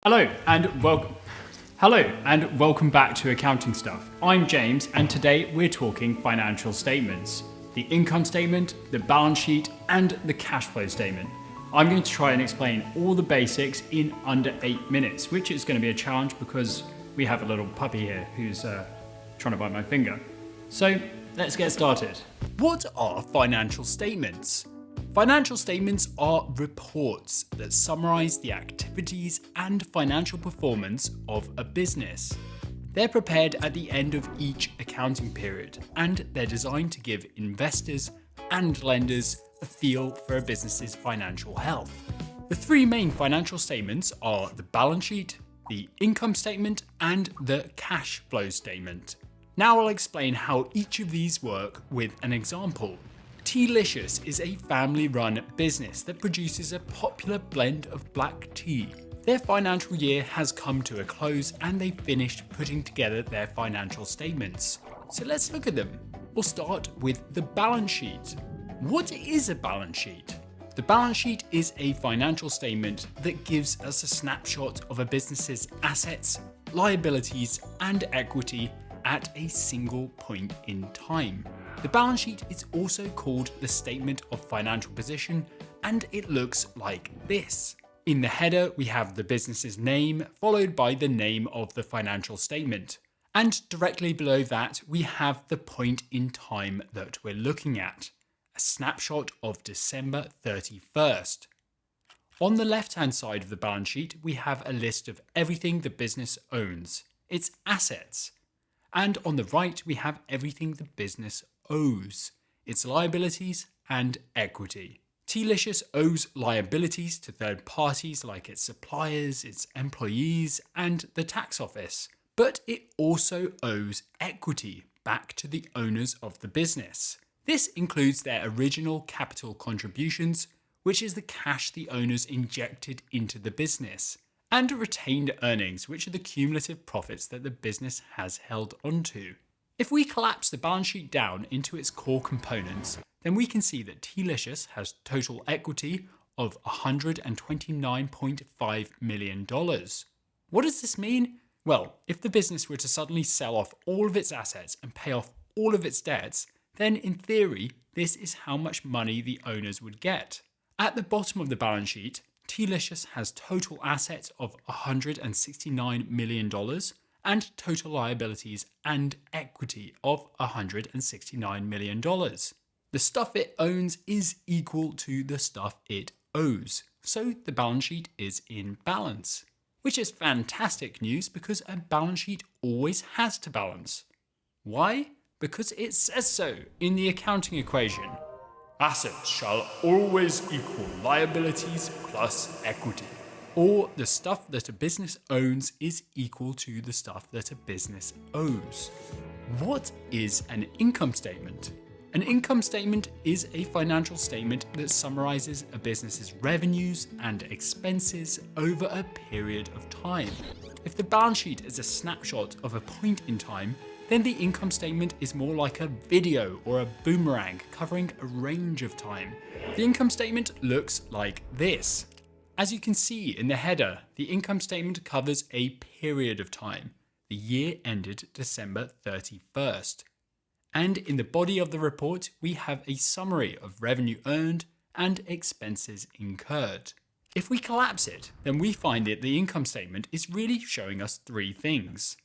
Hello and welcome back to Accounting Stuff. I'm James and today we're talking financial statements. The income statement, the balance sheet and the cash flow statement. I'm going to try and explain all the basics in under 8 minutes, which is going to be a challenge because we have a little puppy here who's trying to bite my finger. So let's get started. What are financial statements? Financial statements are reports that summarize the activities and financial performance of a business. They're prepared at the end of each accounting period, and they're designed to give investors and lenders a feel for a business's financial health. The three main financial statements are the balance sheet, the income statement, and the cash flow statement. Now I'll explain how each of these work with an example. Tealicious is a family-run business that produces a popular blend of black tea. Their financial year has come to a close and they've finished putting together their financial statements. So let's look at them. We'll start with the balance sheet. What is a balance sheet? The balance sheet is a financial statement that gives us a snapshot of a business's assets, liabilities, and equity at a single point in time. The balance sheet is also called the statement of financial position, and it looks like this. In the header, we have the business's name, followed by the name of the financial statement. And directly below that, we have the point in time that we're looking at, a snapshot of December 31st. On the left-hand side of the balance sheet, we have a list of everything the business owns, its assets. And on the right, we have everything the business owes, its liabilities and equity. Tealicious owes liabilities to third parties like its suppliers, its employees, and the tax office. But it also owes equity back to the owners of the business. This includes their original capital contributions, which is the cash the owners injected into the business, and retained earnings, which are the cumulative profits that the business has held onto. If we collapse the balance sheet down into its core components, then we can see that Tealicious has total equity of $129.5 million. What does this mean? Well, if the business were to suddenly sell off all of its assets and pay off all of its debts, then in theory, this is how much money the owners would get. At the bottom of the balance sheet, Tealicious has total assets of $169 million and total liabilities and equity of $169 million. The stuff it owns is equal to the stuff it owes, so the balance sheet is in balance, which is fantastic news because a balance sheet always has to balance. Why? Because it says so in the accounting equation. Assets shall always equal liabilities plus equity. Or the stuff that a business owns is equal to the stuff that a business owes. What is an income statement? An income statement is a financial statement that summarizes a business's revenues and expenses over a period of time. If the balance sheet is a snapshot of a point in time, then the income statement is more like a video or a boomerang covering a range of time. The income statement looks like this. As you can see in the header, the income statement covers a period of time. The year ended December 31st. And in the body of the report, we have a summary of revenue earned and expenses incurred. If we collapse it, then we find that the income statement is really showing us three things.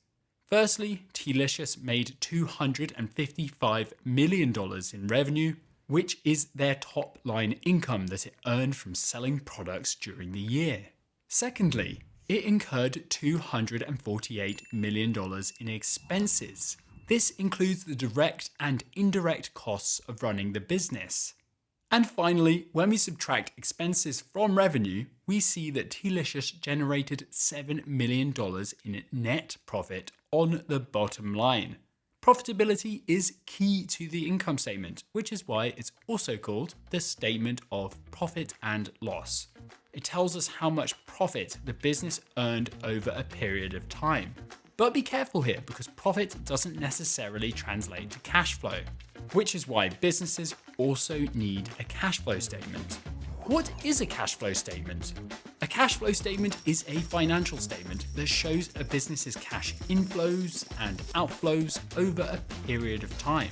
Firstly, Tealicious made $255 million in revenue, which is their top line income that it earned from selling products during the year. Secondly, it incurred $248 million in expenses. This includes the direct and indirect costs of running the business. And finally, when we subtract expenses from revenue, we see that Tealicious generated $7 million in net profit on the bottom line. Profitability is key to the income statement, which is why it's also called the statement of profit and loss. It tells us how much profit the business earned over a period of time. But be careful here because profit doesn't necessarily translate to cash flow, which is why businesses also need a cash flow statement. What is a cash flow statement? A A cash flow statement is a financial statement that shows a business's cash inflows and outflows over a period of time.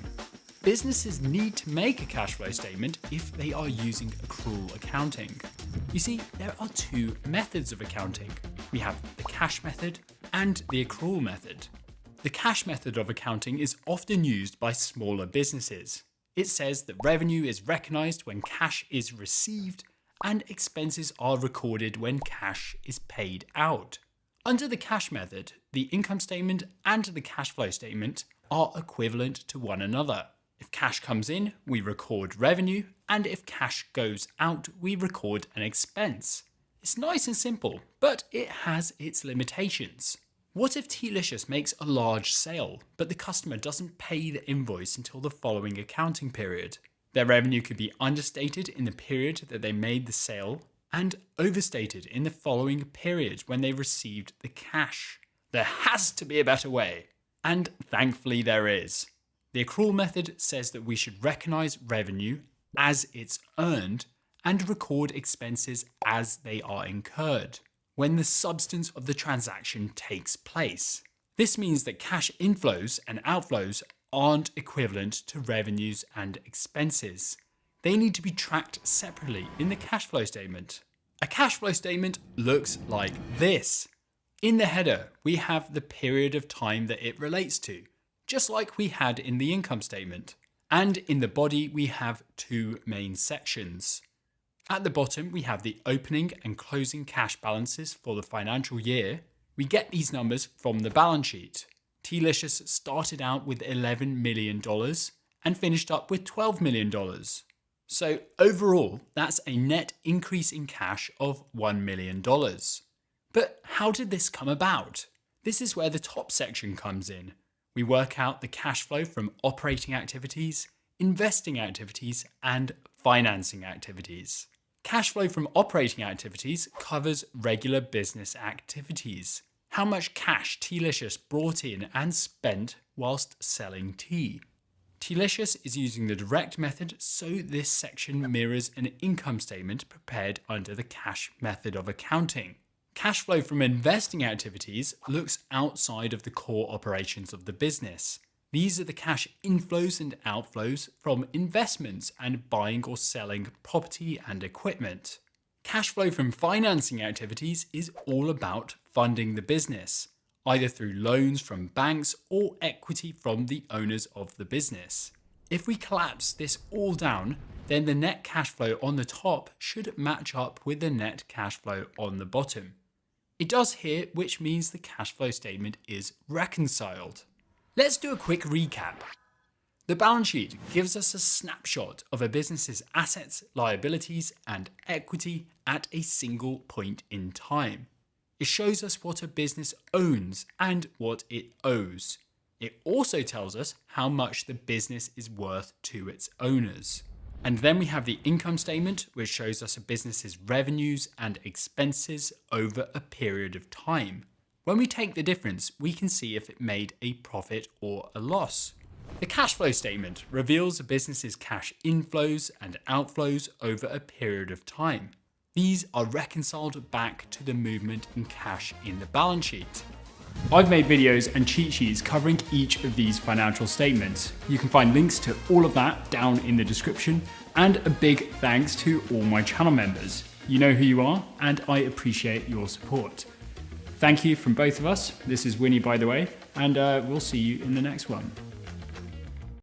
Businesses need to make a cash flow statement if they are using accrual accounting. You see, there are two methods of accounting. We have the cash method and the accrual method. The cash method of accounting is often used by smaller businesses. It says that revenue is recognized when cash is received and expenses are recorded when cash is paid out. Under the cash method, the income statement and the cash flow statement are equivalent to one another. If cash comes in, we record revenue, and if cash goes out, we record an expense. It's nice and simple, but it has its limitations. What if Tealicious makes a large sale, but the customer doesn't pay the invoice until the following accounting period? Their revenue could be understated in the period that they made the sale and overstated in the following period when they received the cash. There has to be a better way. And thankfully there is. The accrual method says that we should recognize revenue as it's earned and record expenses as they are incurred when the substance of the transaction takes place. This means that cash inflows and outflows aren't equivalent to revenues and expenses. They need to be tracked separately in the cash flow statement. A cash flow statement looks like this. In the header, we have the period of time that it relates to, just like we had in the income statement. And in the body, we have two main sections. At the bottom, we have the opening and closing cash balances for the financial year. We get these numbers from the balance sheet. Tealicious started out with $11 million and finished up with $12 million. So overall, that's a net increase in cash of $1 million. But how did this come about? This is where the top section comes in. We work out the cash flow from operating activities, investing activities, and financing activities. Cash flow from operating activities covers regular business activities. How much cash Tealicious brought in and spent whilst selling tea. Tealicious is using the direct method, so this section mirrors an income statement prepared under the cash method of accounting. Cash flow from investing activities looks outside of the core operations of the business. These are the cash inflows and outflows from investments and buying or selling property and equipment. Cash flow from financing activities is all about funding the business, either through loans from banks or equity from the owners of the business. If we collapse this all down, then the net cash flow on the top should match up with the net cash flow on the bottom. It does here, which means the cash flow statement is reconciled. Let's do a quick recap. The balance sheet gives us a snapshot of a business's assets, liabilities, and equity at a single point in time. It shows us what a business owns and what it owes. It also tells us how much the business is worth to its owners. And then we have the income statement, which shows us a business's revenues and expenses over a period of time. When we take the difference, we can see if it made a profit or a loss. The cash flow statement reveals a business's cash inflows and outflows over a period of time. These are reconciled back to the movement in cash in the balance sheet. I've made videos and cheat sheets covering each of these financial statements. You can find links to all of that down in the description, and a big thanks to all my channel members. You know who you are, and I appreciate your support. Thank you from both of us. This is Winnie, by the way, and we'll see you in the next one.